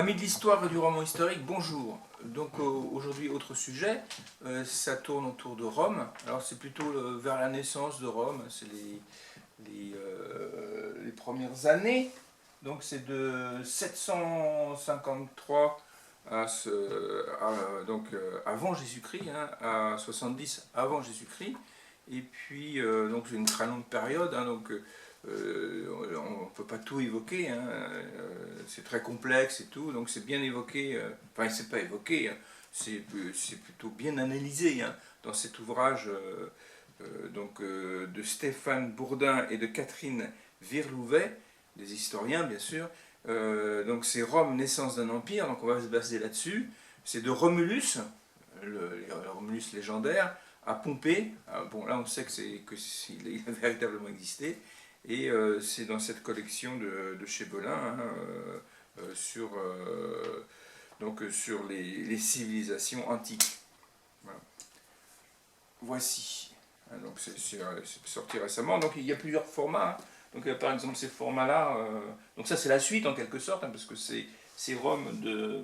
Amis de l'histoire et du roman historique, bonjour. Donc aujourd'hui, autre sujet, ça tourne autour de Rome. Alors c'est plutôt vers la naissance de Rome, c'est les premières années. Donc c'est de 753 avant Jésus-Christ, hein, à 70 avant Jésus-Christ. Et puis donc c'est une très longue période, hein, donc on ne peut pas tout évoquer, hein, c'est très complexe et tout, donc c'est bien évoqué, enfin c'est pas évoqué, hein, c'est plutôt bien analysé, hein, dans cet ouvrage de Stéphane Bourdin et de Catherine Virlouvet, des historiens bien sûr. Donc c'est Rome, naissance d'un empire, donc on va se baser là-dessus. C'est de Romulus, le Romulus légendaire, à Pompée. Bon, là on sait qu'il a véritablement existé. Et c'est dans cette collection de chez Belin, hein, sur les civilisations antiques. Voilà. Voici. Donc c'est sorti récemment. Donc il y a plusieurs formats, hein. Donc par exemple ces formats-là, donc ça c'est la suite en quelque sorte, hein, parce que c'est Rome de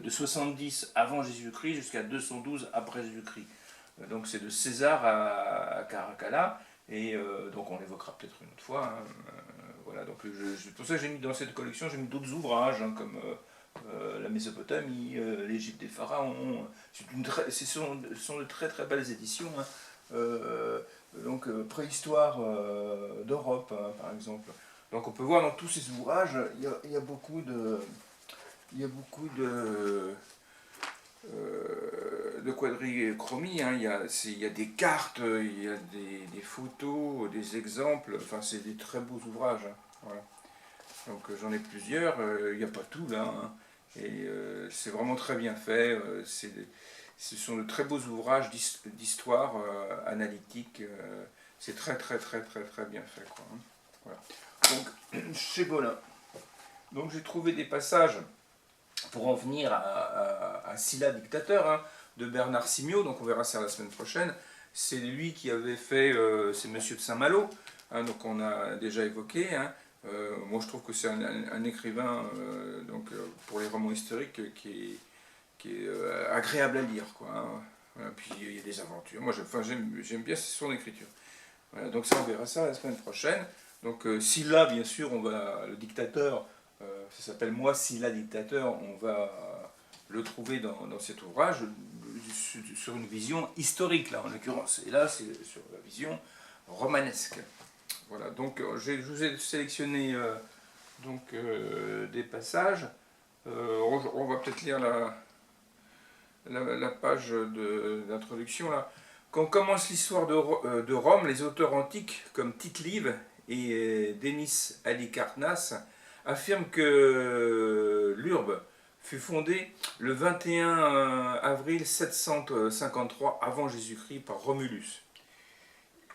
70 avant Jésus-Christ jusqu'à 212 après Jésus-Christ. Donc c'est de César à Caracalla, et donc on l'évoquera peut-être une autre fois, hein. Voilà, donc pour ça que j'ai mis dans cette collection, j'ai mis d'autres ouvrages, hein, comme la Mésopotamie, l'Égypte des pharaons. Ce sont de très très belles éditions, hein. Donc préhistoire d'Europe, hein, par exemple. Donc on peut voir dans tous ces ouvrages, il y a beaucoup de quadrichromie, hein. Il y a des cartes, il y a des photos, des exemples, enfin c'est des très beaux ouvrages, hein. Voilà. Donc j'en ai plusieurs, il n'y a pas tout là, hein. Et c'est vraiment très bien fait, ce sont de très beaux ouvrages d'histoire analytique, c'est très très très très très bien fait, quoi, hein. Voilà. Donc chez Belin, donc j'ai trouvé des passages pour en venir à Sylla dictateur, hein, de Bernard Simiot, donc on verra ça la semaine prochaine. C'est lui qui avait fait, c'est Monsieur de Saint-Malo, hein, donc on a déjà évoqué, hein. Moi je trouve que c'est un écrivain pour les romans historiques qui est agréable à lire, quoi, hein. Voilà, puis il y a des aventures. Moi j'aime bien son écriture. Voilà, donc ça on verra ça la semaine prochaine. Donc Sylla, bien sûr, le dictateur, ça s'appelle Moi Sylla dictateur, on va le trouver dans cet ouvrage sur une vision historique, là en l'occurrence. Et là c'est sur la vision romanesque. Voilà, donc je vous ai sélectionné des passages. On va peut-être lire la page d'introduction là. Quand on commence l'histoire de Rome, les auteurs antiques comme Tite-Live et Denis Halicarnasse affirment que l'Urbe fut fondée le 21 avril 753 avant Jésus-Christ par Romulus.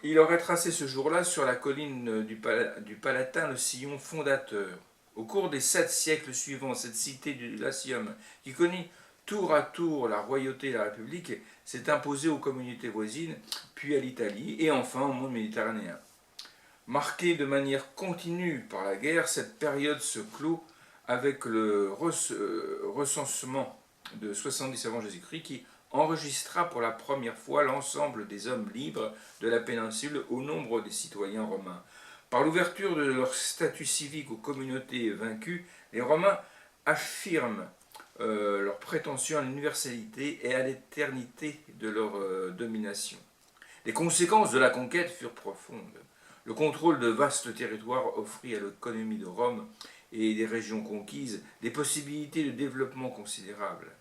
Il aurait tracé ce jour-là sur la colline du Palatin le sillon fondateur. Au cours des 7 siècles suivants, cette cité du Latium, qui connut tour à tour la royauté et la République, s'est imposée aux communautés voisines, puis à l'Italie, et enfin au monde méditerranéen. Marquée de manière continue par la guerre, cette période se clôt avec le recensement de 70 avant Jésus-Christ qui enregistra pour la première fois l'ensemble des hommes libres de la péninsule au nombre des citoyens romains. Par l'ouverture de leur statut civique aux communautés vaincues, les Romains affirment leur prétention à l'universalité et à l'éternité de leur domination. Les conséquences de la conquête furent profondes. Le contrôle de vastes territoires offrit à l'économie de Rome et des régions conquises des possibilités de développement considérables.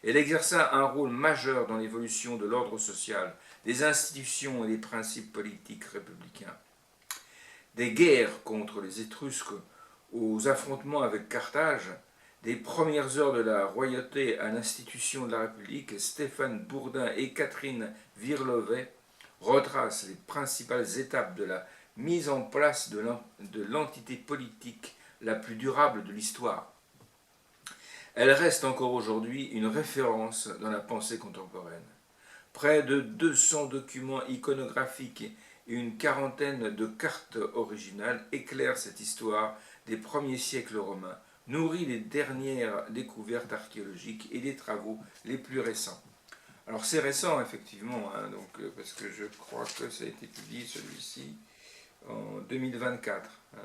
Elle exerça un rôle majeur dans l'évolution de l'ordre social, des institutions et des principes politiques républicains. Des guerres contre les Étrusques aux affrontements avec Carthage, des premières heures de la royauté à l'institution de la République, Stéphane Bourdin et Catherine Virlouvet retracent les principales étapes de la mise en place de l'entité politique la plus durable de l'histoire. Elle reste encore aujourd'hui une référence dans la pensée contemporaine. Près de 200 documents iconographiques et une quarantaine de cartes originales éclairent cette histoire des premiers siècles romains, nourrit les dernières découvertes archéologiques et les travaux les plus récents. Alors c'est récent effectivement, hein, donc, parce que je crois que ça a été publié celui-ci en 2024. Hein.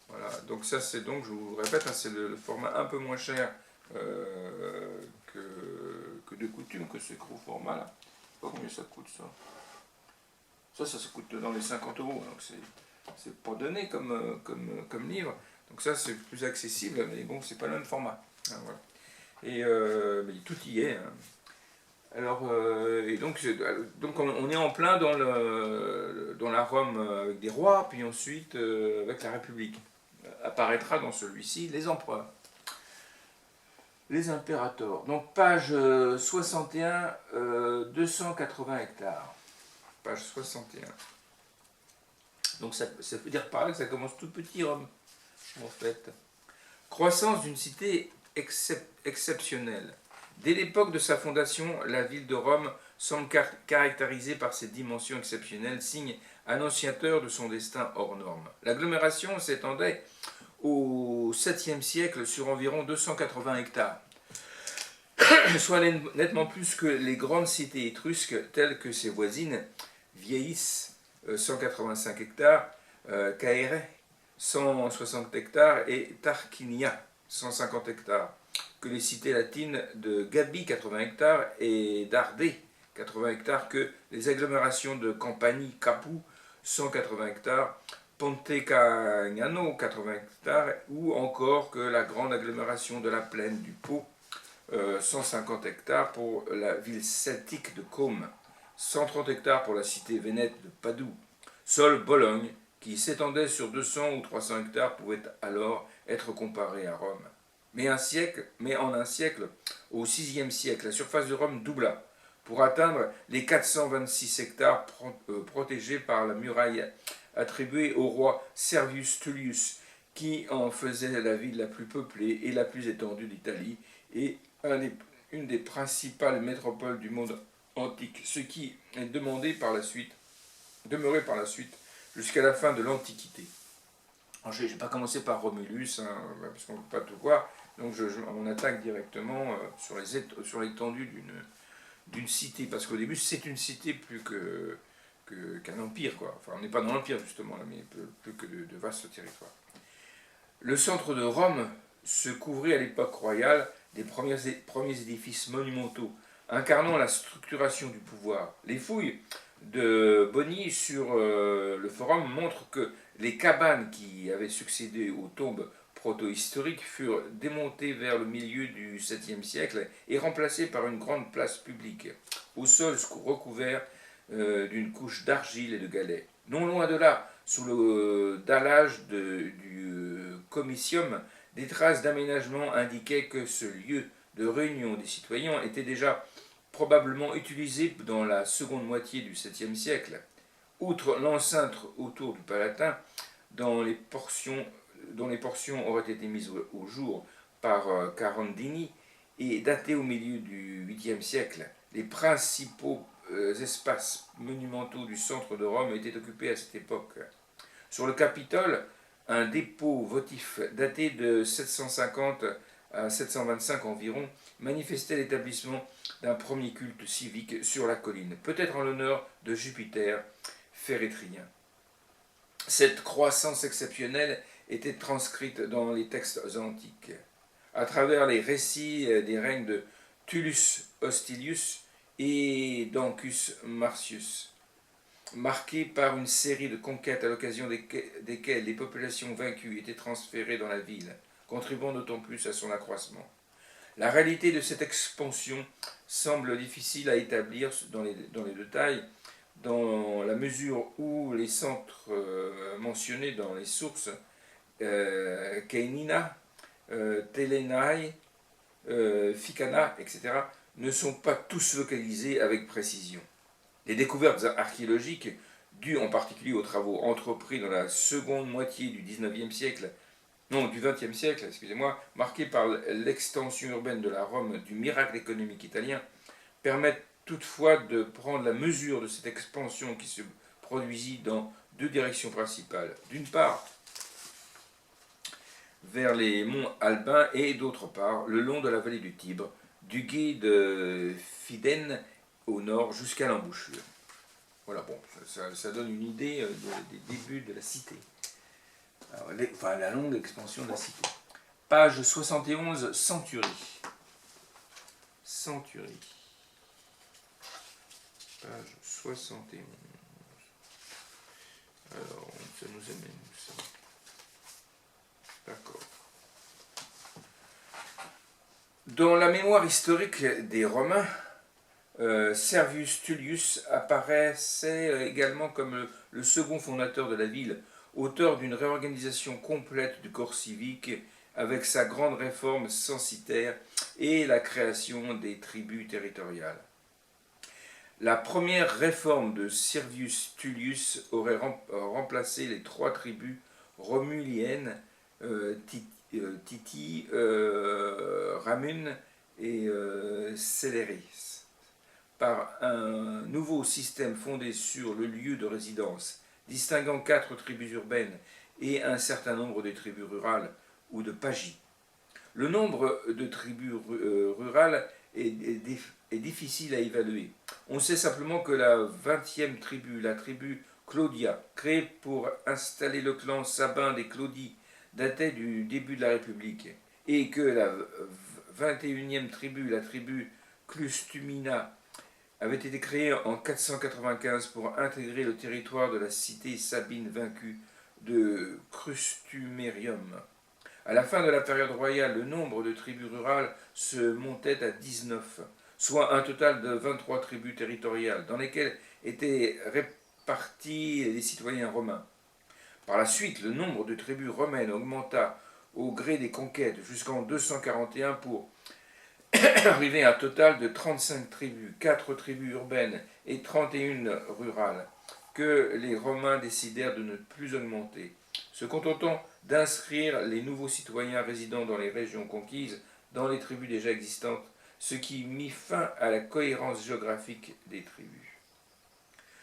Voilà, donc ça c'est donc, je vous répète, hein, c'est le format un peu moins cher que de coutume, que ce gros format là. Je sais pas combien ça coûte ça. Ça coûte dans les 50 euros, donc c'est pas donné comme livre. Donc ça c'est plus accessible, mais bon, c'est pas le même format. Hein, voilà. Et mais tout y est. Hein. Alors, et donc on est en plein dans la Rome avec des rois, puis ensuite avec la République. Apparaîtra dans celui-ci les empereurs, les impérators. Donc page 61, 280 hectares. Page 61. Donc ça veut dire par là que ça commence tout petit Rome, en fait. Croissance d'une cité exceptionnelle. Dès l'époque de sa fondation, la ville de Rome semble caractérisée par ses dimensions exceptionnelles, signe annonciateur de son destin hors norme. L'agglomération s'étendait au 7e siècle sur environ 280 hectares, soit nettement plus que les grandes cités étrusques telles que ses voisines, Vieillis, 185 hectares, Caere, 160 hectares, et Tarquinia, 150 hectares, que les cités latines de Gabii, 80 hectares, et d'Ardé, 80 hectares, que les agglomérations de Campanie, Capu, 180 hectares, Ponte Cagnano, 80 hectares, ou encore que la grande agglomération de la plaine du Pô, 150 hectares pour la ville celtique de Côme, 130 hectares pour la cité vénète de Padoue. Seule Bologne, qui s'étendait sur 200 ou 300 hectares, pouvait alors être comparée à Rome. Mais en un siècle, au VIe siècle, la surface de Rome doubla, pour atteindre les 426 hectares protégés par la muraille attribuée au roi Servius Tullius, qui en faisait la ville la plus peuplée et la plus étendue d'Italie, et une des principales métropoles du monde antique, ce qui est demeuré par la suite jusqu'à la fin de l'Antiquité. Je ne vais pas commencer par Romulus, hein, parce qu'on ne peut pas tout voir, donc on attaque directement sur l'étendue d'une cité, parce qu'au début c'est une cité plus qu'un empire, quoi. Enfin, on n'est pas dans l'empire justement, là, mais plus que de vastes territoires. Le centre de Rome se couvrait à l'époque royale des premiers édifices monumentaux, incarnant la structuration du pouvoir. Les fouilles de Boni sur le forum montrent que les cabanes qui avaient succédé aux tombes proto-historiques furent démontées vers le milieu du 7e siècle et remplacées par une grande place publique, au sol recouvert d'une couche d'argile et de galets. Non loin de là, sous le dallage du comitium, des traces d'aménagement indiquaient que ce lieu de réunion des citoyens était déjà probablement utilisé dans la seconde moitié du 7e siècle. Outre l'enceinte autour du Palatin, dont les portions auraient été mises au jour par Carandini et datées au milieu du 8e siècle, les principaux espaces monumentaux du centre de Rome étaient occupés à cette époque. Sur le Capitole, un dépôt votif daté de 750 à 725 environ manifestait l'établissement d'un premier culte civique sur la colline, peut-être en l'honneur de Jupiter Férétrien. Cette croissance exceptionnelle était transcrite dans les textes antiques, à travers les récits des règnes de Tullus Hostilius et d'Ancus Marcius, marqués par une série de conquêtes à l'occasion desquelles les populations vaincues étaient transférées dans la ville, contribuant d'autant plus à son accroissement. La réalité de cette expansion semble difficile à établir dans les détails, dans la mesure où les centres mentionnés dans les sources, Caenina, Telenae, Ficana, etc., ne sont pas tous localisés avec précision. Les découvertes archéologiques, dues en particulier aux travaux entrepris dans la seconde moitié du XIXe siècle, du XXe siècle, excusez-moi, marquées par l'extension urbaine de la Rome du miracle économique italien, permettent toutefois de prendre la mesure de cette expansion qui se produisit dans deux directions principales. D'une part, vers les monts Alpins et d'autre part le long de la vallée du Tibre, du gué de Fidène au nord jusqu'à l'embouchure. Voilà, bon, ça donne une idée des débuts de la cité. Alors, enfin, la longue expansion de la cité. Page 71, Centurie. Centurie. Page 71. Alors, ça nous amène ça. D'accord. Dans la mémoire historique des Romains, Servius Tullius apparaissait également comme le second fondateur de la ville, auteur d'une réorganisation complète du corps civique avec sa grande réforme censitaire et la création des tribus territoriales. La première réforme de Servius Tullius aurait remplacé les 3 tribus romuliennes, Titi, Ramun et Céléris, par un nouveau système fondé sur le lieu de résidence, distinguant 4 tribus urbaines et un certain nombre de tribus rurales ou de pagis. Le nombre de tribus rurales est difficile à évaluer. On sait simplement que la 20e tribu, la tribu Claudia, créée pour installer le clan sabin des Claudii, datait du début de la République, et que la 21e tribu, la tribu Clustumina, avait été créée en 495 pour intégrer le territoire de la cité sabine vaincue de Crustumerium. À la fin de la période royale, le nombre de tribus rurales se montait à 19, soit un total de 23 tribus territoriales, dans lesquelles étaient répartis les citoyens romains. Par la suite, le nombre de tribus romaines augmenta au gré des conquêtes jusqu'en 241 pour arriver à un total de 35 tribus, 4 tribus urbaines et 31 rurales, que les Romains décidèrent de ne plus augmenter, se contentant d'inscrire les nouveaux citoyens résidant dans les régions conquises dans les tribus déjà existantes, ce qui mit fin à la cohérence géographique des tribus.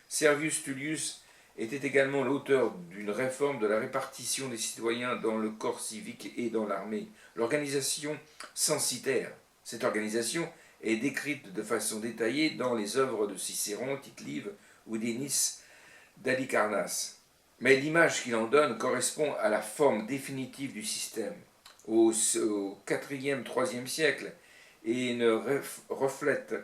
Servius Tullius était également l'auteur d'une réforme de la répartition des citoyens dans le corps civique et dans l'armée, l'organisation censitaire. Cette organisation est décrite de façon détaillée dans les œuvres de Cicéron, Tite-Live ou d'Ennice d'Halicarnasse. Mais l'image qu'il en donne correspond à la forme définitive du système au 4e, 3e siècle et ne reflète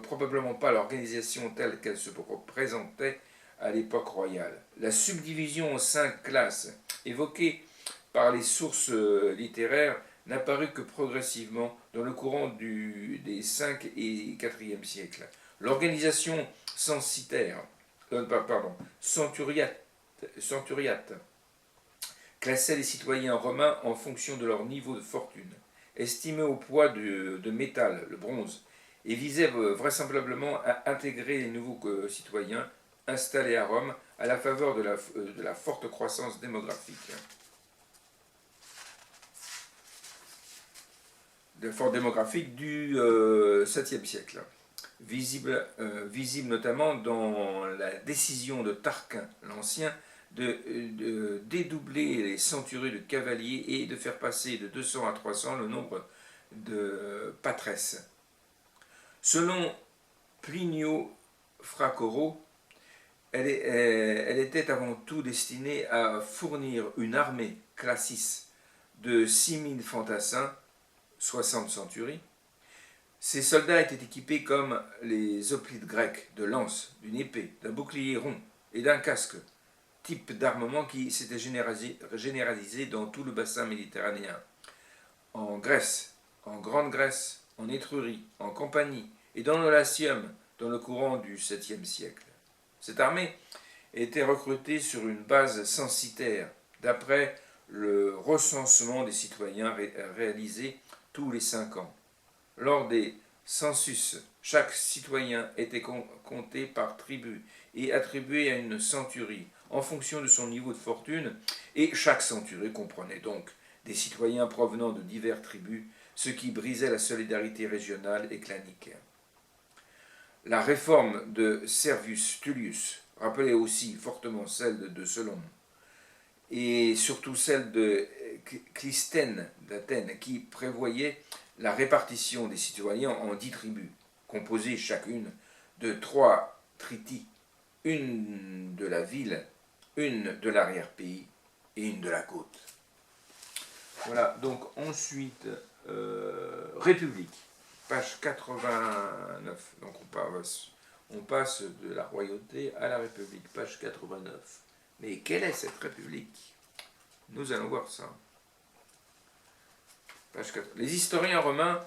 probablement pas l'organisation telle qu'elle se représentait à l'époque royale. La subdivision en 5 classes évoquée par les sources littéraires n'apparut que progressivement dans le courant des 5 et 4e siècles. L'organisation centuriate classait les citoyens romains en fonction de leur niveau de fortune, estimé au poids de métal, le bronze, et visait vraisemblablement à intégrer les nouveaux citoyens installés à Rome à la faveur de la forte croissance démographique. Du 7e siècle, visible notamment dans la décision de Tarquin l'Ancien de dédoubler les centuries de cavaliers et de faire passer de 200 à 300 le nombre de patresses. Selon Plinio Fracoro, elle était avant tout destinée à fournir une armée classis de 6000 fantassins, 60 centuries. Ces soldats étaient équipés comme les hoplites grecs, de lances, d'une épée, d'un bouclier rond et d'un casque, type d'armement qui s'était généralisé dans tout le bassin méditerranéen. En Grèce, en Grande Grèce, en Étrurie, en Campanie et dans le Latium, dans le courant du 7e siècle. Cette armée était recrutée sur une base censitaire, d'après le recensement des citoyens réalisé tous les 5 ans. Lors des census, chaque citoyen était compté par tribu et attribué à une centurie en fonction de son niveau de fortune, et chaque centurie comprenait donc des citoyens provenant de diverses tribus, ce qui brisait la solidarité régionale et clanique. La réforme de Servius Tullius rappelait aussi fortement celle de Solon, et surtout celle de Clisthène d'Athènes, qui prévoyait la répartition des citoyens en 10 tribus, composées chacune de 3 tritis, une de la ville, une de l'arrière-pays et une de la côte. Voilà, donc ensuite, République, page 89. Donc on passe de la royauté à la République, page 89. Mais quelle est cette République? Nous allons voir ça. Page 4. Les historiens romains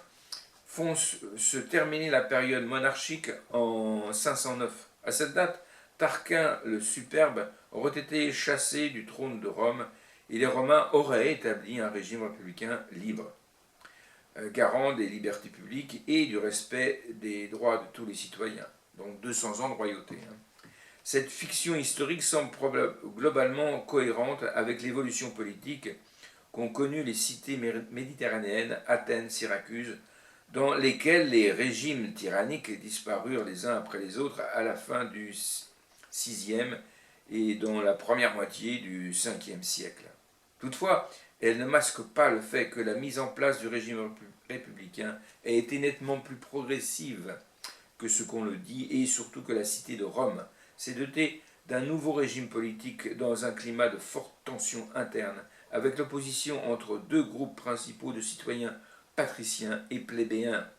font se terminer la période monarchique en 509. À cette date, Tarquin le Superbe aurait été chassé du trône de Rome et les Romains auraient établi un régime républicain libre, garant des libertés publiques et du respect des droits de tous les citoyens. Donc 200 ans de royauté. Cette fiction historique semble globalement cohérente avec l'évolution politique qu'ont connue les cités méditerranéennes, Athènes, Syracuse, dans lesquelles les régimes tyranniques disparurent les uns après les autres à la fin du VIe et dans la première moitié du Ve siècle. Toutefois, elle ne masque pas le fait que la mise en place du régime républicain a été nettement plus progressive que ce qu'on le dit, et surtout que la cité de Rome s'est dotée d'un nouveau régime politique dans un climat de forte tension interne, avec l'opposition entre deux groupes principaux de citoyens patriciens et plébéiens,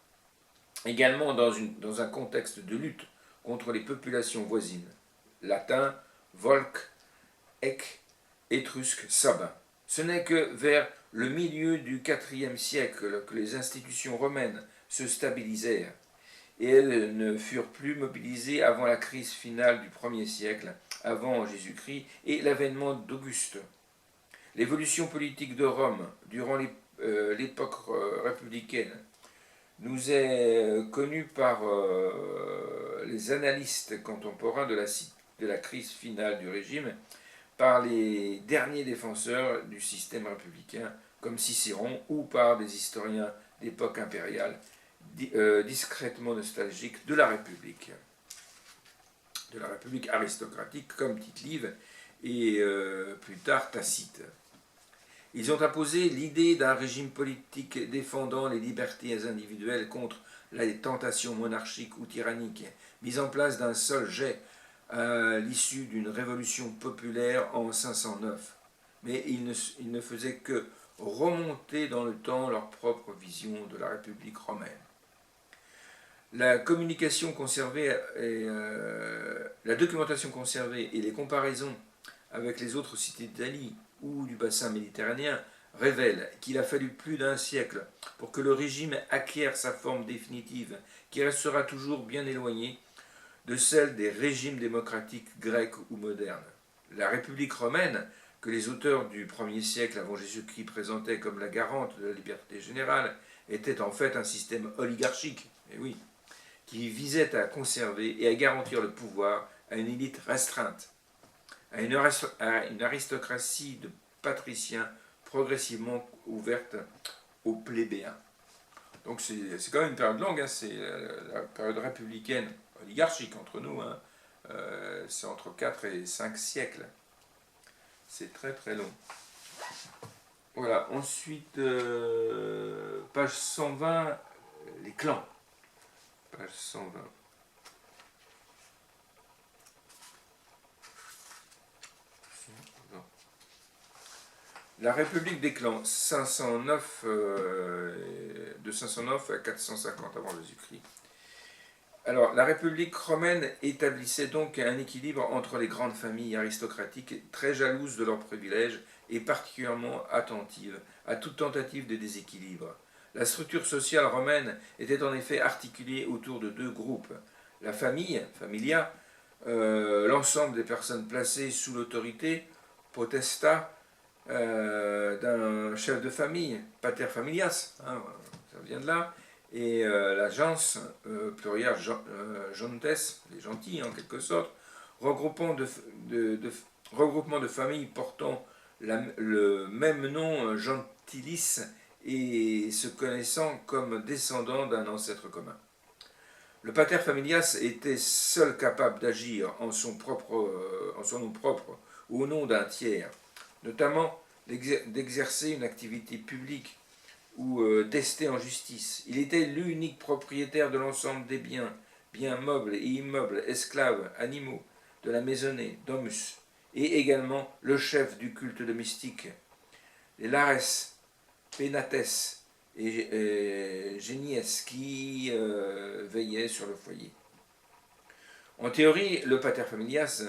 également dans un contexte de lutte contre les populations voisines, latins, volsques, èques, étrusques, sabins. Ce n'est que vers le milieu du IVe siècle que les institutions romaines se stabilisèrent, et elles ne furent plus mobilisées avant la crise finale du 1er siècle, avant Jésus-Christ, et l'avènement d'Auguste. L'évolution politique de Rome durant l'époque républicaine nous est connue par les analystes contemporains de la crise finale du régime, par les derniers défenseurs du système républicain, comme Cicéron, ou par des historiens d'époque impériale, discrètement nostalgiques de la République aristocratique, comme Tite-Live et plus tard Tacite. Ils ont imposé l'idée d'un régime politique défendant les libertés individuelles contre les tentations monarchiques ou tyranniques, mise en place d'un seul jet à l'issue d'une révolution populaire en 509. Mais ils ne faisaient que remonter dans le temps leur propre vision de la République romaine. La documentation conservée et les comparaisons avec les autres cités d'Italie ou du bassin méditerranéen révèlent qu'il a fallu plus d'un siècle pour que le régime acquiert sa forme définitive, qui restera toujours bien éloignée de celle des régimes démocratiques grecs ou modernes. La République romaine, que les auteurs du 1er siècle avant Jésus-Christ présentaient comme la garante de la liberté générale, était en fait un système oligarchique, et oui, qui visait à conserver et à garantir le pouvoir à une élite restreinte, à une aristocratie de patriciens progressivement ouverte aux plébéiens. Donc c'est quand même une période longue, c'est la période républicaine oligarchique entre nous, c'est entre 4 et 5 siècles. C'est très très long. Voilà, ensuite, page 120, les clans. Page 120. La République des clans, 509, de 509 à 450 avant Jésus-Christ. Alors, la République romaine établissait donc un équilibre entre les grandes familles aristocratiques, très jalouses de leurs privilèges et particulièrement attentives à toute tentative de déséquilibre. La structure sociale romaine était en effet articulée autour de deux groupes. La famille, familia, l'ensemble des personnes placées sous l'autorité, potestas, d'un chef de famille, pater familias, ça vient de là, et la gens, pluriel gentes, les gentils en quelque sorte, regroupement de familles portant le même nom, gentilis, et se connaissant comme descendants d'un ancêtre commun. Le pater familias était seul capable d'agir en son nom propre ou au nom d'un tiers, notamment d'exercer une activité publique ou d'ester en justice. Il était l'unique propriétaire de l'ensemble des biens, biens meubles et immeubles, esclaves, animaux, de la maisonnée, domus, et également le chef du culte domestique. Les lares, pénates et génies qui veillaient sur le foyer. En théorie, le pater familias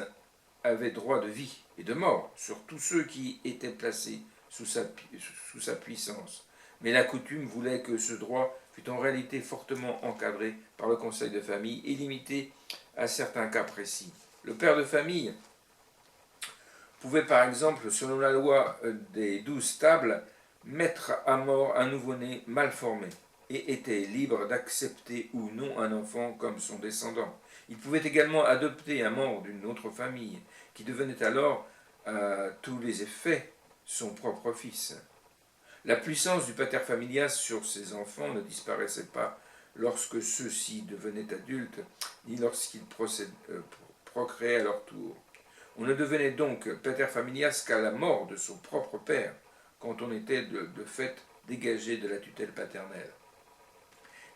avait droit de vie et de mort sur tous ceux qui étaient placés sous sa puissance. Mais la coutume voulait que ce droit fût en réalité fortement encadré par le conseil de famille et limité à certains cas précis. Le père de famille pouvait par exemple, selon la loi des 12 tables, mettre à mort un nouveau-né mal formé et était libre d'accepter ou non un enfant comme son descendant. Il pouvait également adopter un membre d'une autre famille qui devenait alors, à tous les effets, son propre fils. La puissance du pater familias sur ses enfants ne disparaissait pas lorsque ceux-ci devenaient adultes, ni lorsqu'ils procréaient à leur tour. On ne devenait donc pater familias qu'à la mort de son propre père, quand on était de fait dégagé de la tutelle paternelle.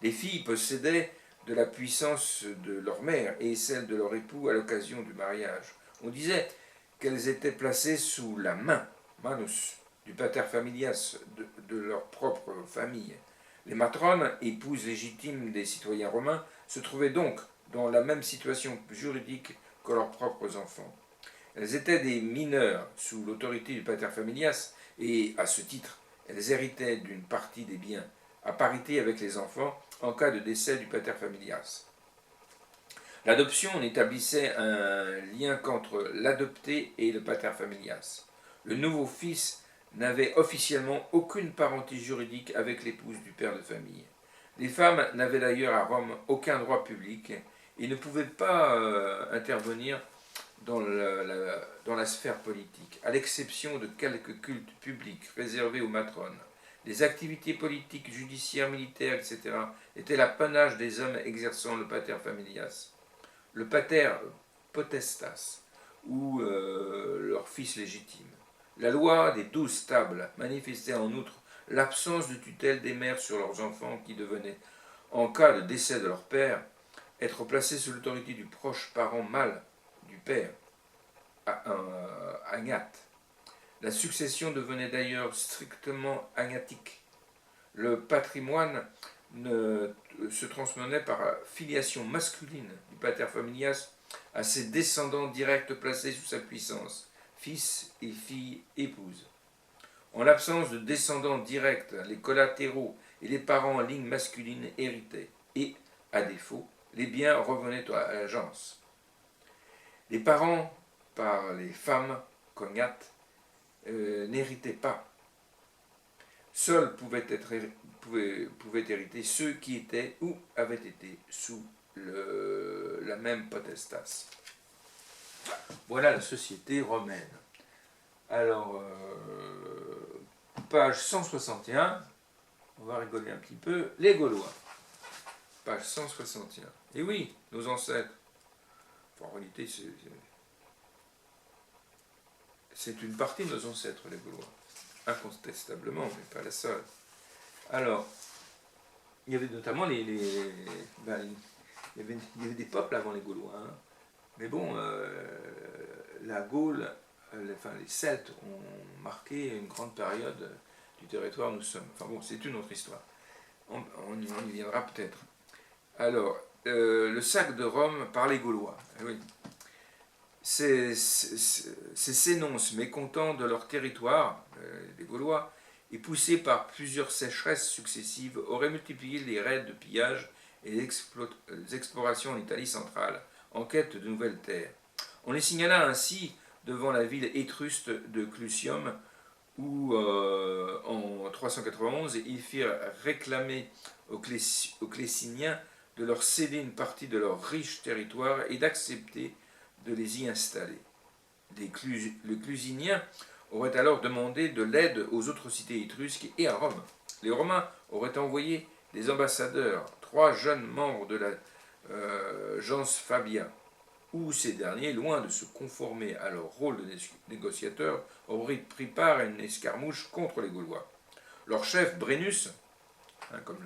Les filles possédaient de la puissance de leur mère et celle de leur époux à l'occasion du mariage. On disait qu'elles étaient placées sous la main, manus, du pater familias de leur propre famille. Les matrones, épouses légitimes des citoyens romains, se trouvaient donc dans la même situation juridique que leurs propres enfants. Elles étaient des mineurs sous l'autorité du pater familias et, à ce titre, elles héritaient d'une partie des biens, à parité avec les enfants, en cas de décès du pater familias. L'adoption établissait un lien qu'entre l'adopté et le pater familias. Le nouveau fils n'avait officiellement aucune parenté juridique avec l'épouse du père de famille. Les femmes n'avaient d'ailleurs à Rome aucun droit public et ne pouvaient pas intervenir dans la sphère politique, à l'exception de quelques cultes publics réservés aux matrones. Les activités politiques, judiciaires, militaires, etc. étaient l'apanage des hommes exerçant le pater familias. Le pater potestas, ou leur fils légitime. La loi des 12 tables manifestait en outre l'absence de tutelle des mères sur leurs enfants qui devenaient, en cas de décès de leur père, être placés sous l'autorité du proche parent mâle du père, agnate. La succession devenait d'ailleurs strictement agnatique. Le patrimoine se transmettait par filiation masculine du pater familias à ses descendants directs placés sous sa puissance, fils et filles épouses. En l'absence de descendants directs, les collatéraux et les parents en ligne masculine héritaient, et, à défaut, les biens revenaient à l'agence. Les parents, par les femmes cognates, n'héritaient pas. Seuls pouvaient hériter ceux qui étaient ou avaient été sous la même potestas. Voilà la société romaine. Alors, page 161, on va rigoler un petit peu, les Gaulois. Page 161. Et oui, nos ancêtres. Enfin, en réalité, c'est une partie de nos ancêtres, les Gaulois. Incontestablement, mais pas la seule. Alors, il y avait notamment il y avait des peuples avant les Gaulois. Hein. Mais bon, la Gaule, les Celtes ont marqué une grande période du territoire où nous sommes. Enfin bon, c'est une autre histoire. On y viendra peut-être. Alors, le sac de Rome par les Gaulois. Oui. Ces Sénonces, mécontents de leur territoire, les Gaulois, et poussés par plusieurs sécheresses successives, auraient multiplié les raids de pillage et les explorations en Italie centrale, en quête de nouvelles terres. On les signala ainsi devant la ville étrusque de Clusium, où, en 391, ils firent réclamer aux Clésiniens de leur céder une partie de leur riche territoire et d'accepter de les y installer. Les Clusiniens auraient alors demandé de l'aide aux autres cités étrusques et à Rome. Les Romains auraient envoyé des ambassadeurs, 3 jeunes membres de la gens Fabia, où ces derniers, loin de se conformer à leur rôle de négociateur, auraient pris part à une escarmouche contre les Gaulois. Leur chef, Brennus, hein, comme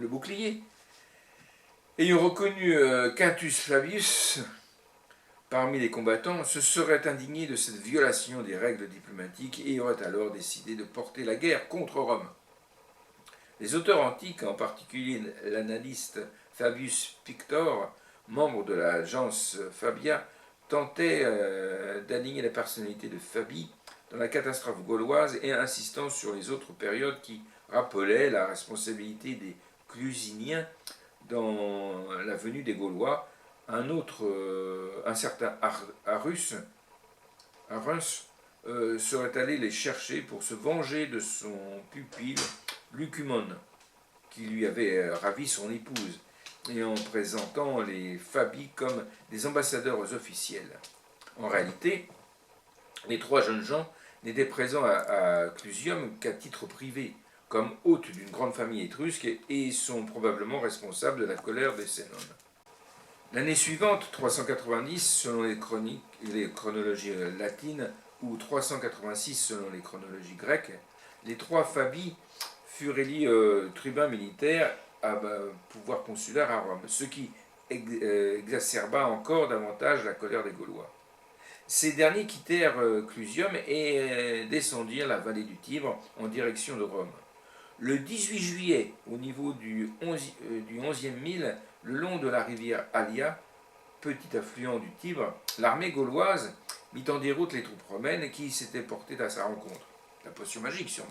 le bouclier, ayant reconnu Quintus Fabius parmi les combattants, se serait indigné de cette violation des règles diplomatiques et aurait alors décidé de porter la guerre contre Rome. Les auteurs antiques, en particulier l'analyste Fabius Pictor, membre de la gens Fabia, tentaient d'aligner la personnalité de Fabie dans la catastrophe gauloise et insistant sur les autres périodes qui rappelaient la responsabilité des Clusiniens dans la venue des Gaulois. Un certain Arus serait allé les chercher pour se venger de son pupille Lucumone, qui lui avait ravi son épouse, et en présentant les Fabii comme des ambassadeurs officiels. En réalité, les trois jeunes gens n'étaient présents à Clusium qu'à titre privé, comme hôtes d'une grande famille étrusque, et sont probablement responsables de la colère des Sénones. L'année suivante, 390 selon les chronologies latines, ou 386 selon les chronologies grecques, les trois Fabii furent élus tribuns militaires à pouvoir consulaire à Rome, ce qui exacerba encore davantage la colère des Gaulois. Ces derniers quittèrent Clusium et descendirent la vallée du Tibre en direction de Rome. Le 18 juillet, au niveau du 11e mille, le long de la rivière Alia, petit affluent du Tibre, l'armée gauloise mit en déroute les troupes romaines qui s'étaient portées à sa rencontre. La potion magique, sûrement.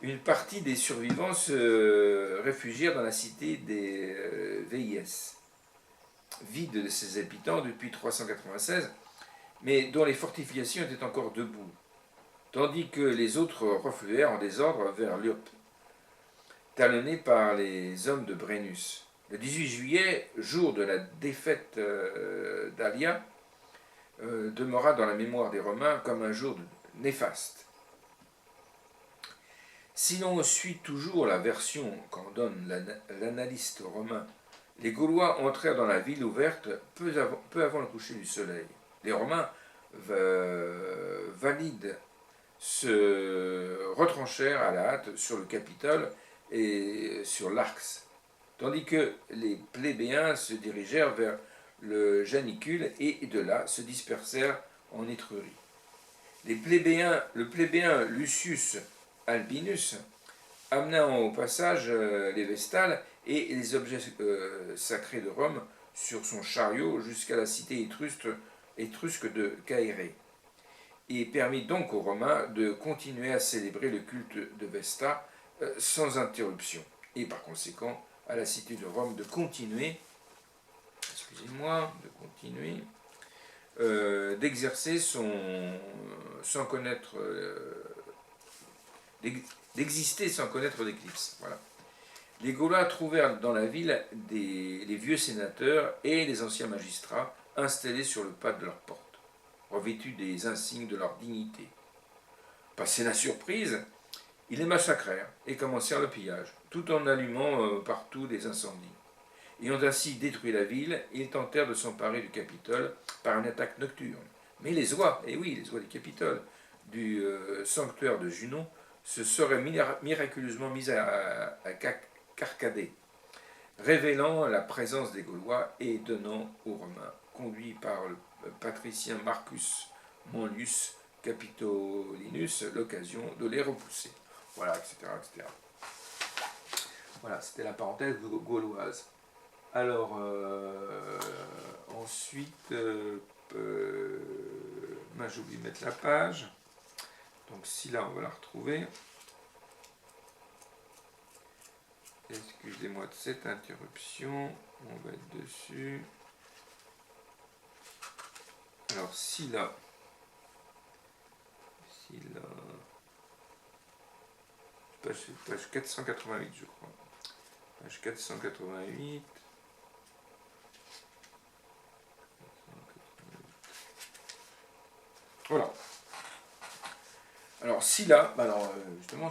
Une partie des survivants se réfugièrent dans la cité des Veïes, vide de ses habitants depuis 396, mais dont les fortifications étaient encore debout, tandis que les autres refluèrent en désordre vers l'Urp, talonnés par les hommes de Brennus. Le 18 juillet, jour de la défaite d'Alia, demeura dans la mémoire des Romains comme un jour néfaste. Si l'on suit toujours la version qu'en donne l'analyste romain, les Gaulois entrèrent dans la ville ouverte peu avant le coucher du soleil. Les Romains valides se retranchèrent à la hâte sur le Capitole et sur l'Arx, tandis que les plébéiens se dirigèrent vers le Janicule et de là se dispersèrent en Étrurie. Le plébéien Lucius Albinus amena au passage les vestales et les objets sacrés de Rome sur son chariot jusqu'à la cité étrusque de Caérée, et permit donc aux Romains de continuer à célébrer le culte de Vesta sans interruption, et par conséquent à la cité de Rome de continuer, d'exercer sans connaître d'exister sans connaître d'éclipse. Voilà. Les Gaulois trouvèrent dans la ville les vieux sénateurs et les anciens magistrats installés sur le pas de leur porte, revêtus des insignes de leur dignité. Passée la surprise, ils les massacrèrent et commencèrent le pillage, tout en allumant partout des incendies. Ayant ainsi détruit la ville, ils tentèrent de s'emparer du Capitole par une attaque nocturne. Mais les oies, les oies du Capitole, du sanctuaire de Junon, se seraient miraculeusement mis à carcader, révélant la présence des Gaulois et donnant aux Romains, conduits par le patricien Marcus Manlius Capitolinus, l'occasion de les repousser. Voilà, etc. etc. Voilà, c'était la parenthèse gauloise. Alors, ensuite, j'ai oublié de mettre la page. Donc, si là, on va la retrouver. Excusez-moi de cette interruption. On va être dessus. Alors, si là. Page 488, je crois. Page 488. Voilà. Alors, justement,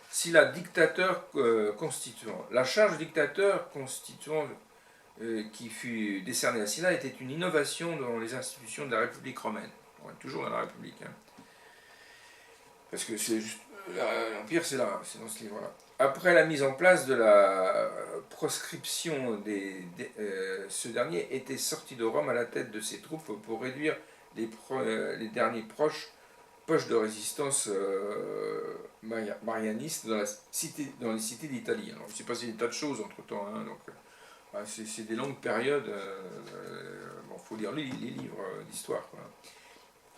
Sylla, dictateur constituant. La charge dictateur constituant qui fut décerné à Sylla était une innovation dans les institutions de la République romaine. On est toujours dans la République. Hein. Parce que c'est juste, l'Empire, c'est là, c'est dans ce livre-là. Après la mise en place de la proscription, ce dernier était sorti de Rome à la tête de ses troupes pour réduire les derniers poches de résistance marianiste dans les cités d'Italie. Alors, il s'est passé des tas de choses entre-temps, hein, donc c'est des longues périodes. Bon, faut lire les livres d'histoire,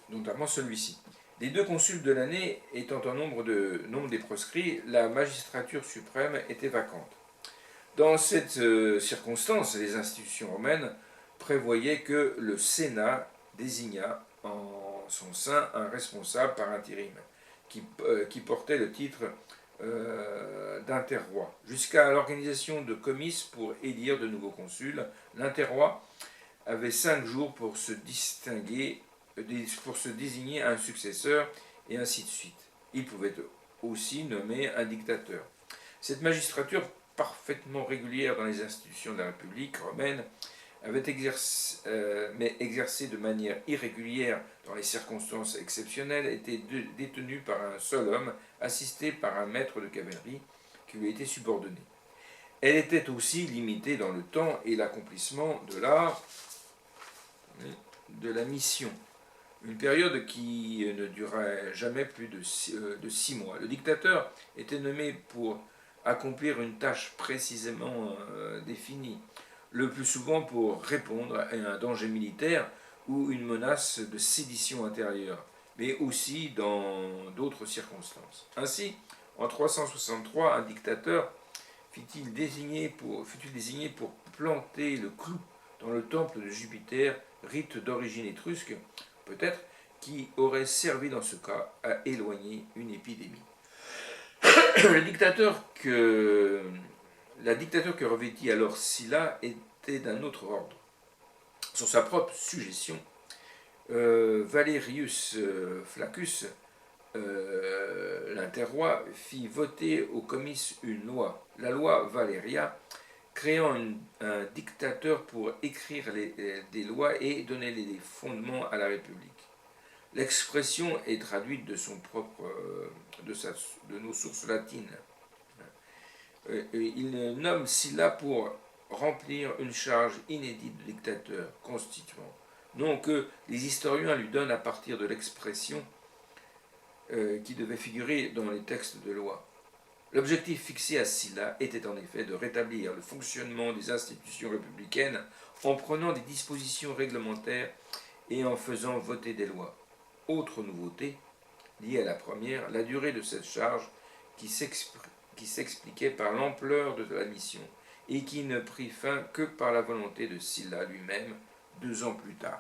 notamment celui-ci. Les 2 consuls de l'année étant en nombre des proscrits, la magistrature suprême était vacante. Dans cette circonstance, les institutions romaines prévoyaient que le Sénat désigna en son sein un responsable par intérim, qui portait le titre d'interroi. Jusqu'à l'organisation de comices pour élire de nouveaux consuls, l'interroi avait 5 jours pour se désigner un successeur, et ainsi de suite. Il pouvait aussi nommer un dictateur. Cette magistrature parfaitement régulière dans les institutions de la République romaine avait exercée de manière irrégulière dans les circonstances exceptionnelles, était détenue par un seul homme, assisté par un maître de cavalerie qui lui était subordonné. Elle était aussi limitée dans le temps et l'accomplissement de la mission. Une période qui ne durait jamais plus de 6 mois. Le dictateur était nommé pour accomplir une tâche précisément définie, le plus souvent pour répondre à un danger militaire ou une menace de sédition intérieure, mais aussi dans d'autres circonstances. Ainsi, en 363, un dictateur fut-il désigné pour planter le clou dans le temple de Jupiter, rite d'origine étrusque, peut-être, qui aurait servi dans ce cas à éloigner une épidémie. La dictature que revêtit alors Sylla était d'un autre ordre. Sur sa propre suggestion, Valerius Flaccus, l'interroi, fit voter au comice une loi, la loi Valeria, créant un dictateur pour écrire des lois et donner les fondements à la République. L'expression est traduite de nos sources latines. Il nomme Sylla pour remplir une charge inédite de dictateur constituant, non que les historiens lui donnent à partir de l'expression qui devait figurer dans les textes de loi. L'objectif fixé à Sylla était en effet de rétablir le fonctionnement des institutions républicaines en prenant des dispositions réglementaires et en faisant voter des lois. Autre nouveauté, liée à la première, la durée de cette charge qui s'expliquait par l'ampleur de la mission et qui ne prit fin que par la volonté de Sylla lui-même 2 ans plus tard.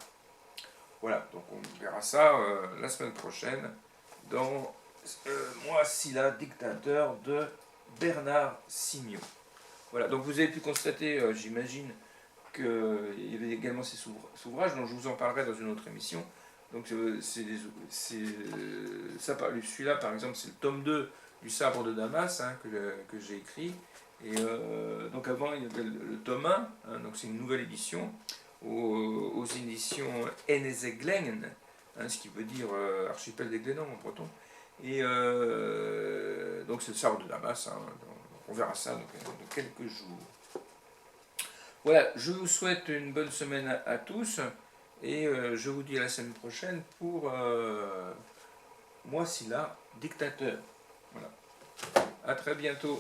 Voilà, donc on verra ça la semaine prochaine dans Moi Sylla, dictateur de Bernard Simiot. Voilà, donc vous avez pu constater, j'imagine, qu'il y avait également ces ouvrages dont je vous en parlerai dans une autre émission. Donc celui-là par exemple c'est le tome 2 du Sabre de Damas que j'ai écrit. Et donc avant il y avait le tome 1, donc c'est une nouvelle édition aux éditions Enezeglen, ce qui veut dire archipel des Glénans en breton. Et donc c'est le Sabre de Damas, on verra ça dans quelques jours. Voilà, je vous souhaite une bonne semaine à tous. Et je vous dis à la semaine prochaine pour Moi Sylla, dictateur. Voilà. À très bientôt.